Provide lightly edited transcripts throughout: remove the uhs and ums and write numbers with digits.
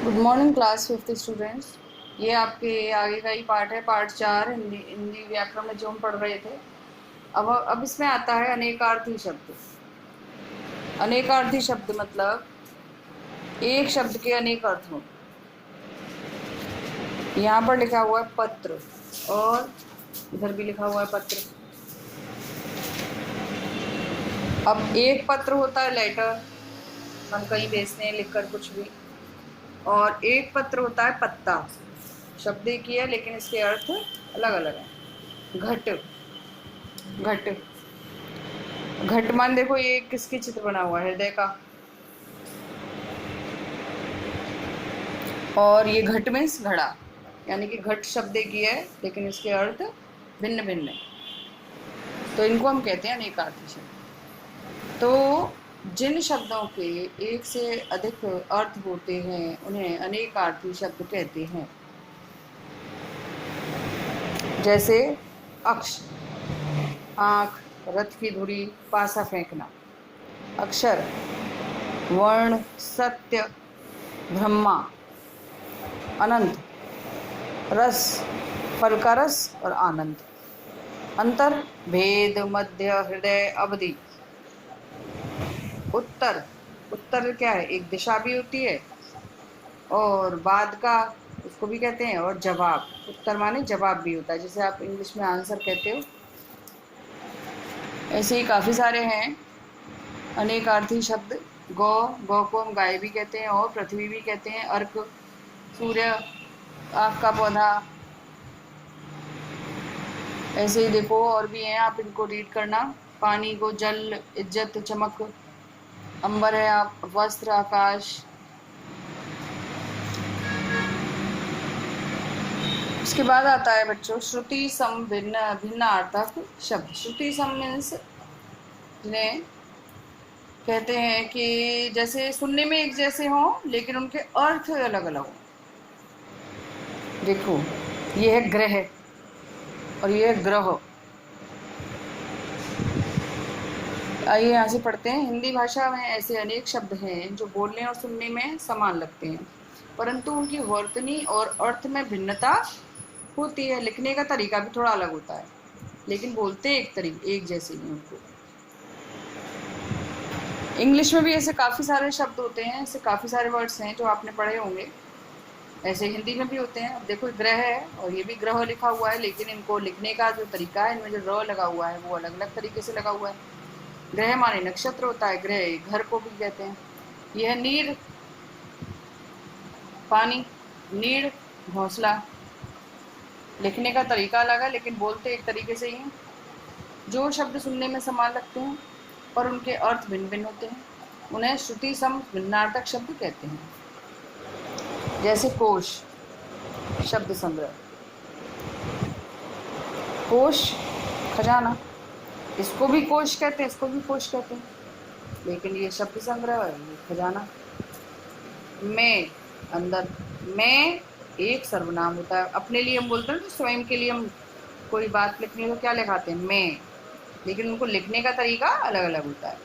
Good morning class fifth students. ये आपके आगे का ही पार्ट है, पार्ट 4 हिंदी हिंदी व्याकरण में जो हम पढ़ रहे थे। अब इसमें आता है अनेकार्थी शब्द। अनेकार्थी शब्द मतलब एक शब्द के अनेक अर्थ हों। यहाँ पर लिखा हुआ है पत्र और इधर भी लिखा हुआ है पत्र। अब एक पत्र होता है लेटर, हम कहीं भेजते हैं लिखकर कुछ भी, और एक पत्र होता है पत्ता। शब्द एक ही है लेकिन इसके अर्थ अलग अलग हैं। घट, घट, घट मान देखो ये किसकी चित्र बना हुआ है, हृदय का। और ये घट मीन्स घड़ा, यानी कि घट शब्द एक ही है लेकिन इसके अर्थ भिन्न भिन्न है, तो इनको हम कहते हैं अनेकार्थी शब्द। तो जिन शब्दों के एक से अधिक अर्थ होते हैं उन्हें अनेकार्थी शब्द कहते हैं। जैसे अक्ष, आँख, रथ की धुरी, पासा फेंकना। अक्षर, वर्ण, सत्य, ब्रह्मा, अनंत, रस, फल का रस और आनंद। अंतर, भेद, मध्य, हृदय, अवधि। उत्तर, उत्तर क्या है, एक दिशा भी होती है, और बाद का उसको भी कहते हैं, और जवाब, उत्तर माने जवाब भी होता है, जैसे आप इंग्लिश में आंसर कहते हो। ऐसे ही काफ़ी सारे हैं अनेकार्थी शब्द। गौ, गौ को हम गाय भी कहते हैं और पृथ्वी भी कहते हैं। अर्क, सूर्य, आँख का पौधा। ऐसे ही देखो और भी हैं, आप इनको रीड करना। पानी को जल, इज्जत, चमक। अंबर है आप, वस्त्र, आकाश। उसके बाद आता है बच्चों श्रुति सम भिन्न भिन्नार्थक शब्द। श्रुति सम मीन्स जिन्हें कहते हैं कि जैसे सुनने में एक जैसे हों लेकिन उनके अर्थ अलग अलग हों। देखो ये है ग्रह और ये है ग्रह। आइए यहाँ से पढ़ते हैं। हिंदी भाषा में ऐसे अनेक शब्द हैं जो बोलने और सुनने में समान लगते हैं, परंतु उनकी वर्तनी और अर्थ में भिन्नता होती है। लिखने का तरीका भी थोड़ा अलग होता है, लेकिन बोलते एक जैसे ही उनको। इंग्लिश में भी ऐसे काफ़ी सारे शब्द होते हैं, ऐसे काफ़ी सारे वर्ड्स हैं जो आपने पढ़े होंगे। ऐसे हिंदी में भी होते हैं। अब देखो ग्रह है और ये भी ग्रह लिखा हुआ है, लेकिन इनको लिखने का जो तरीका है, इनमें जो र लगा हुआ है वो अलग अलग तरीके से लगा हुआ है। ग्रह माने नक्षत्र होता है, ग्रह घर को भी कहते हैं। यह है नीर, पानी, नीड़, घोंसला। लिखने का तरीका अलग है लेकिन बोलते एक तरीके से ही हैं। जो शब्द सुनने में समान लगते हैं पर उनके अर्थ भिन्न भिन्न होते हैं उन्हें श्रुति सम भिन्नार्थक शब्द कहते हैं। जैसे कोश, शब्द संग्रह। कोश, खजाना, इसको भी कोश कहते हैं, इसको भी कोश कहते हैं, लेकिन ये शब्द संग्रह है, ये खजाना। मैं, अंदर। मैं एक सर्वनाम होता है। अपने लिए हम बोलते हैं, तो स्वयं के लिए हम कोई बात लिखनी हो तो क्या लिखाते हैं, मैं, लेकिन उनको लिखने का तरीका अलग अलग होता है।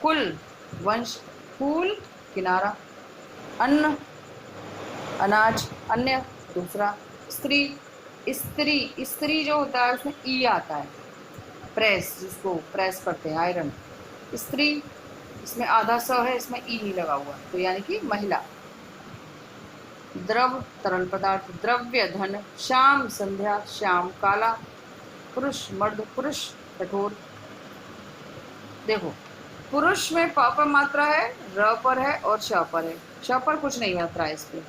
कुल, वंश, फूल, किनारा। अन्न, अनाज, अन्य, दूसरा। स्त्री, स्त्री, स्त्री जो होता है उसमें ई आता है। प्रेस, जिसको प्रेस करते हैं, आयरन। स्त्री, इसमें आधा स है, इसमें ई नहीं लगा हुआ, तो यानी कि महिला। द्रव, तरल पदार्थ। द्रव्य, धन। श्याम, संध्या, श्याम, काला। पुरुष, मर्द, पुरुष, कठोर। देखो पुरुष में प पर मात्रा है, र पर है और श पर है। श पर कुछ नहीं मात्रा है इस पे,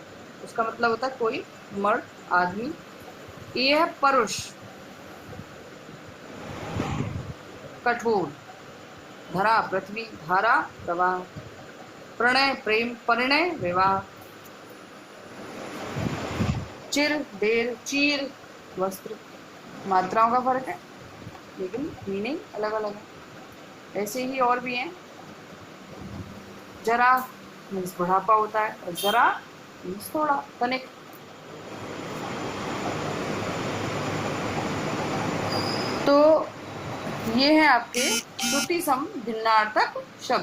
उसका मतलब होता है कोई, मर्द, आदमी। ये है परुष, कठोर। धरा, पृथ्वी। धारा, प्रवाह। प्रणय, प्रेम। परिणय, विवाह। चिर, देर। चीर, वस्त्र। मात्राओं का फर्क है लेकिन मीनिंग अलग अलग है। ऐसे ही और भी हैं। जरा मीन्स बुढ़ापा होता है और जरा मीन्स थोड़ा, तनिक। तो ये है आपके श्रुति सम भिन्नार्थक शब्द।